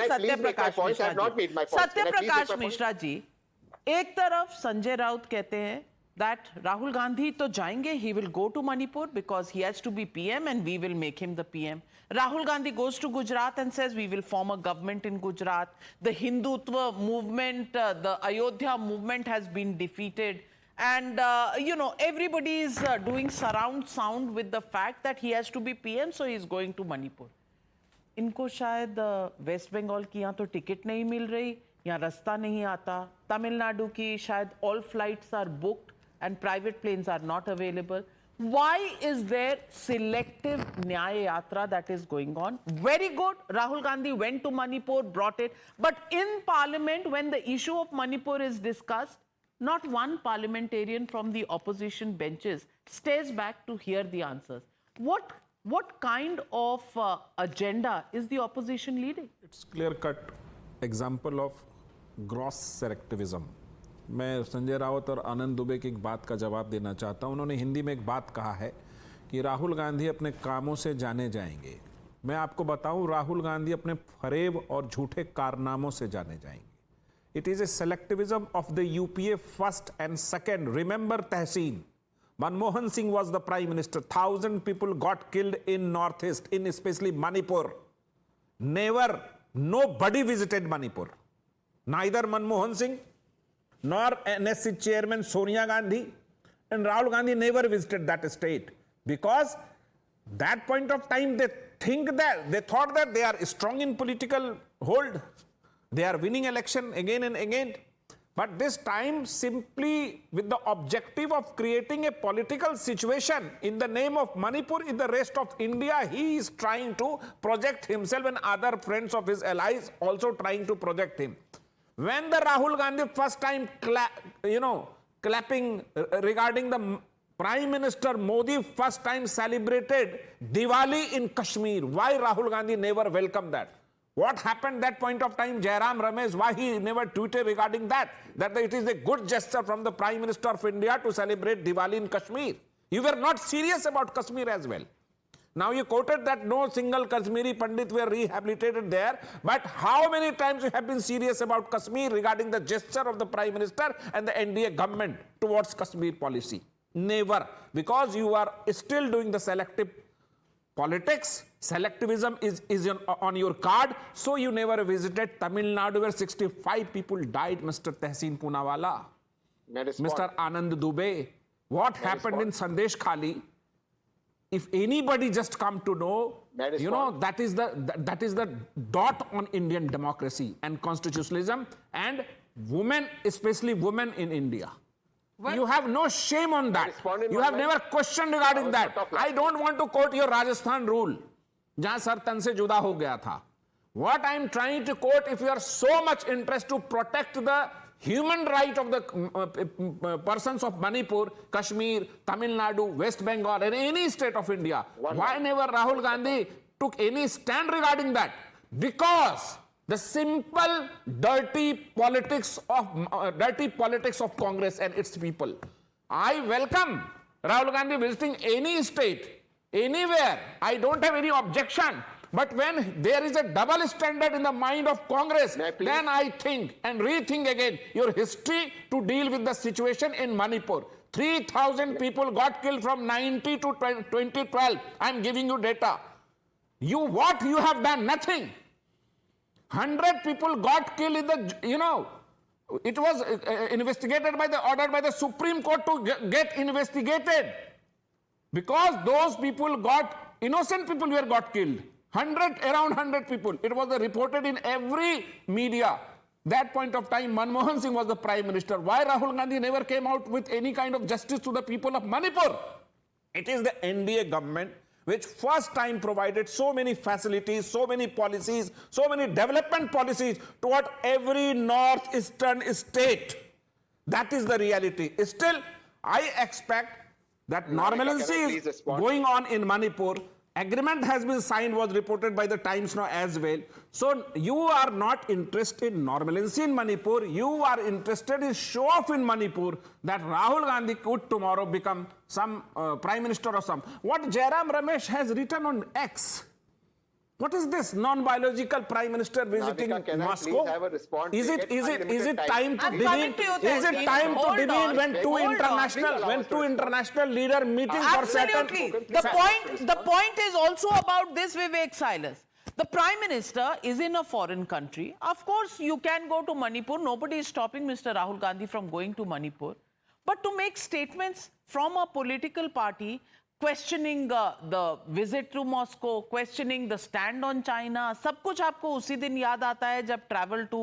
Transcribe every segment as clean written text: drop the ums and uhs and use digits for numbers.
सत्य प्रकाश मिश्रा जी, सत्य प्रकाश मिश्रा जी, एक तरफ संजय राउत कहते हैं that Rahul Gandhi तो जाएंगे, he will go to Manipur because he has to be PM and we will make him the PM. Rahul Gandhi goes to Gujarat and says we will form a government in Gujarat. The Hindutva movement, the Ayodhya movement has been defeated. And, you know, everybody is doing surround sound with the fact that he has to be PM, so he is going to Manipur. इनको शायद waste Bengal की यहाँ तो ticket नहीं मिल रही, यहाँ रास्ता नहीं आता, तमिलनाडु की शायद all flights are booked and private planes are not available. Why is there selective Nyaya Yatra that is going on? Very good. Rahul Gandhi went to Manipur, brought it. But in parliament, when the issue of Manipur is discussed, not one parliamentarian from the opposition benches stays back to hear the answers. What kind of agenda is the opposition leading? It's clear-cut example of gross selectivism. मैं संजय रावत और आनंद दुबे की एक बात का जवाब देना चाहता हूं। उन्होंने हिंदी में एक बात कहा है कि राहुल गांधी अपने कामों से जाने जाएंगे। मैं आपको बताऊं, राहुल गांधी अपने फरेब और झूठे कारनामों से जाने जाएंगे। It is a selectivism of the UPA first and second. Remember Tehseen. Manmohan Singh was the prime minister. 1,000 people got killed in Northeast, in especially Manipur. Never, nobody visited Manipur. Neither Manmohan Singh nor NSC chairman Sonia Gandhi and Rahul Gandhi never visited that state, because that point of time they thought that they are strong in political hold. They are winning election again and again. But this time, simply with the objective of creating a political situation in the name of Manipur in the rest of India, he is trying to project himself, and other friends of his allies also trying to project him. When the Rahul Gandhi first time clapping regarding the Prime Minister Modi first time celebrated Diwali in Kashmir, why Rahul Gandhi never welcomed that? What happened that point of time? Jairam Ramesh, why he never tweeted regarding that? That it is a good gesture from the Prime Minister of India to celebrate Diwali in Kashmir. You were not serious about Kashmir as well. Now you quoted that no single Kashmiri Pandit were rehabilitated there, but how many times you have been serious about Kashmir regarding the gesture of the Prime Minister and the NDA government towards Kashmir policy? Never, because you are still doing the selective politics. Selectivism is on your card, so you never visited Tamil Nadu where 65 people died, Mr. Tehseen Poonawalla, Mr. Anand Dubey. What happened in Sandesh Khali? If anybody just come to know, you know, that is the dot on Indian democracy and constitutionalism and women, especially women in India. Well, you have no shame on that. You have never questioned regarding that. I don't want to quote your Rajasthan rule, जहां sir तन से जुदा हो गया था. What I am trying to quote, if you are so much interested to protect the human right of the persons of Manipur, Kashmir, Tamil Nadu, West Bengal, and any state of India, why never Rahul Gandhi took any stand regarding that? Because the simple dirty politics of Congress and its people. I welcome Rahul Gandhi visiting any state, anywhere. I don't have any objection. But when there is a double standard in the mind of Congress, then I think and rethink again your history to deal with the situation in Manipur. 3,000 people got killed from 90 to 2012. I'm giving you data. What you have done? Nothing. 100 people got killed in the, you know, it was investigated by the order by the Supreme Court to get investigated. Because those people innocent people were got killed. Around 100 people. It was reported in every media. That point of time, Manmohan Singh was the Prime Minister. Why Rahul Gandhi never came out with any kind of justice to the people of Manipur? It is the NDA government which first time provided so many facilities, so many policies, so many development policies toward every northeastern state. That is the reality. Still, I expect that normalcy is going on in Manipur. Agreement has been signed, was reported by the Times now as well. So you are not interested in normalcy in Manipur. You are interested in show off in Manipur that Rahul Gandhi could tomorrow become some prime minister or some. What Jairam Ramesh has written on X. What is this non-biological prime minister visiting Navika, can I Moscow? please have a response? Is They it get unlimited time to I'm coming demean? to you, Is it Tanvi. time to Hold demean on. when Hold on. two international leader meeting for certain? Absolutely. The point is also about this, Vivek Silas. The Prime Minister is in a foreign country. Of course, you can go to Manipur. Nobody is stopping Mr. Rahul Gandhi from going to Manipur. But to make statements from a political party questioning the visit to Moscow, questioning the stand on China, सब कुछ आपको उसी दिन याद आता है जब travel to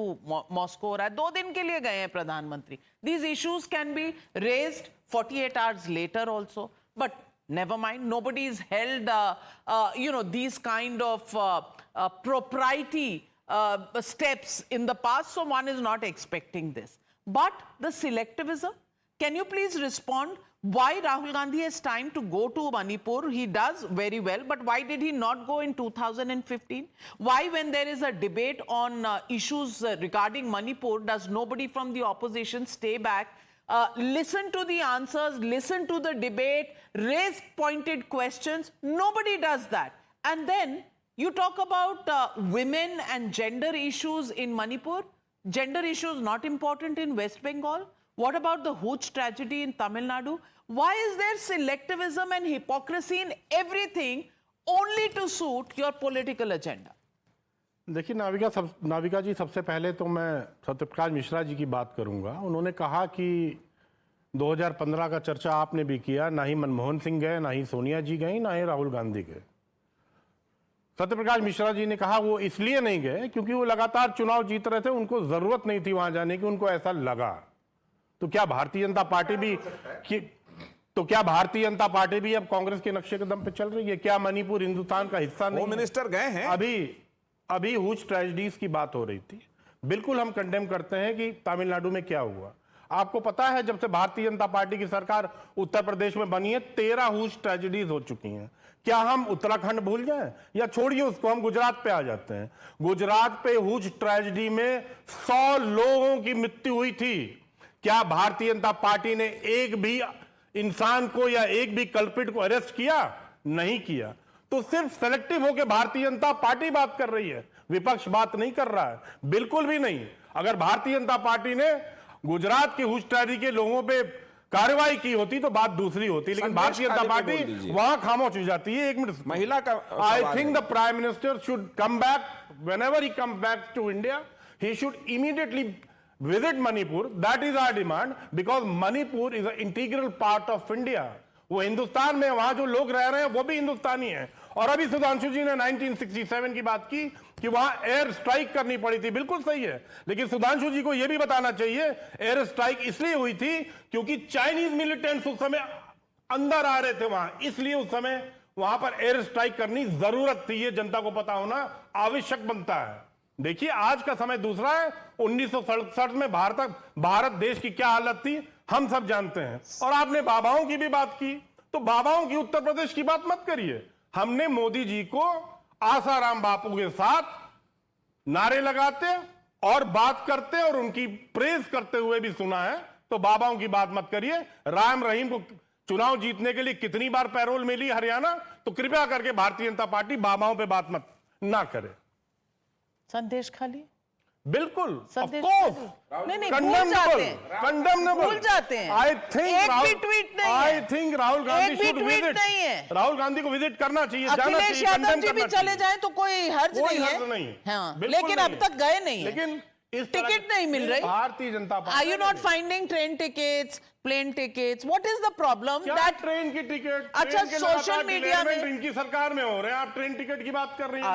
Moscow हो रहा है. 2 दिन के लिए गए हैं प्रधानमंत्री. These issues can be raised 48 hours later also. But never mind, nobody is held, these kind of propriety steps in the past, so one is not expecting this. But the selectivism, can you please respond why Rahul Gandhi has time to go to Manipur? He does very well, but why did he not go in 2015? Why, when there is a debate on issues regarding Manipur, does nobody from the opposition stay back, listen to the answers, listen to the debate, raise pointed questions? Nobody does that. And then you talk about women and gender issues in Manipur. Gender issues not important in West Bengal. What about the Hooch tragedy in Tamil Nadu? Why is there selectivism and hypocrisy in everything only to suit your political agenda? देखिए नाविका जी, सबसे पहले तो मैं सत्यप्रकाश मिश्रा जी की बात करूंगा. उन्होंने कहा कि 2015 का चर्चा आपने भी किया, ना ही मनमोहन सिंह गए, ना ही सोनिया जी गई, ना ही राहुल गांधी गए. सत्यप्रकाश मिश्रा जी ने कहा वो इसलिए नहीं गए क्योंकि वो लगातार चुनाव जीत रहे थे, उनको जरूरत नहीं थी वहां जाने की, उनको ऐसा लगा. तो क्या भारतीय जनता पार्टी भी अब कांग्रेस के नक्शे कदम पे चल रही है? क्या मणिपुर हिंदुस्तान का हिस्सा नहीं? होम मिनिस्टर गए हैं. अभी हुज ट्रेजेडीज की बात हो रही थी. बिल्कुल हम कंडेम करते हैं कि तमिलनाडु में क्या हुआ. आपको पता है जब से भारतीय जनता पार्टी की सरकार उत्तर प्रदेश में बनी है 13 हुज ट्रेजेडीज हो चुकी हैं. क्या हम उत्तराखंड भूल जाएं? या छोड़िए उसको, हम गुजरात पे आ जाते हैं. गुजरात पे हुज ट्रेजेडी में 100 लोगों की मृत्यु हुई थी. क्या भारतीय जनता पार्टी ने एक भी इंसान को या एक भी कल्प्रिट को अरेस्ट किया? नहीं किया. तो सिर्फ सेलेक्टिव होकर भारतीय जनता पार्टी बात कर रही है, विपक्ष बात नहीं कर रहा है. बिल्कुल भी नहीं. अगर भारतीय जनता पार्टी ने गुजरात की हुज ट्रेजेडी के लोगों पे कार्रवाई की होती तो बात दूसरी होती, लेकिन भारतीय जनता पार्टी वहां खामोश हो जाती है. एक मिनट, महिला का I think the prime minister should come back. Whenever he come back to India, he should immediately visit Manipur. That is our demand because Manipur is an integral part of India. वो हिंदुस्तान में, वहां जो लोग रह रहे हैं वो भी हिंदुस्तानी हैं. और अभी सुधांशु जी ने 1967 की बात की कि वहां एयर स्ट्राइक करनी पड़ी थी. बिल्कुल सही है, लेकिन सुधांशु जी को यह भी बताना चाहिए एयर स्ट्राइक इसलिए हुई थी क्योंकि चाइनीज मिलिटेंट्स उस समय अंदर आ रहे थे वहां, इसलिए उस समय वहां पर एयर स्ट्राइक करनी जरूरत थी. ये जनता को पता होना आवश्यक बनता है. देखिए आज का समय दूसरा है. 1967 में भारत देश की क्या हालत थी हम सब जानते हैं. और आपने बाबाओं की भी बात की, तो बाबाओं की उत्तर प्रदेश की बात मत करिए. हमने मोदी जी को आसाराम बापू के साथ नारे लगाते और बात करते और उनकी प्रेज करते हुए भी सुना है. तो बाबाओं की बात मत करिए. राम रहीम को चुनाव जीतने के लिए कितनी बार पैरोल मिली हरियाणा, तो कृपया करके भारतीय जनता पार्टी बाबाओं पे बात मत ना करे. संदेश खाली बिल्कुल, संदेश नहीं, भूल जाते हैं. आई थिंक राहुल गांधी एक भी ट्वीट नहीं है. राहुल गांधी को विजिट करना चाहिए, अखिलेश यादव जी भी चले जाएं तो कोई हर्ज नहीं है. हाँ, लेकिन अब तक गए नहीं. लेकिन टिकट नहीं मिल रही. Bharatiya Janata Party, are you not finding train tickets, plane tickets? What is the problem? That train की टिकट, अच्छा, सोशल मीडिया में इनकी सरकार में हो रहे हैं, आप ट्रेन टिकट की बात कर रही हैं.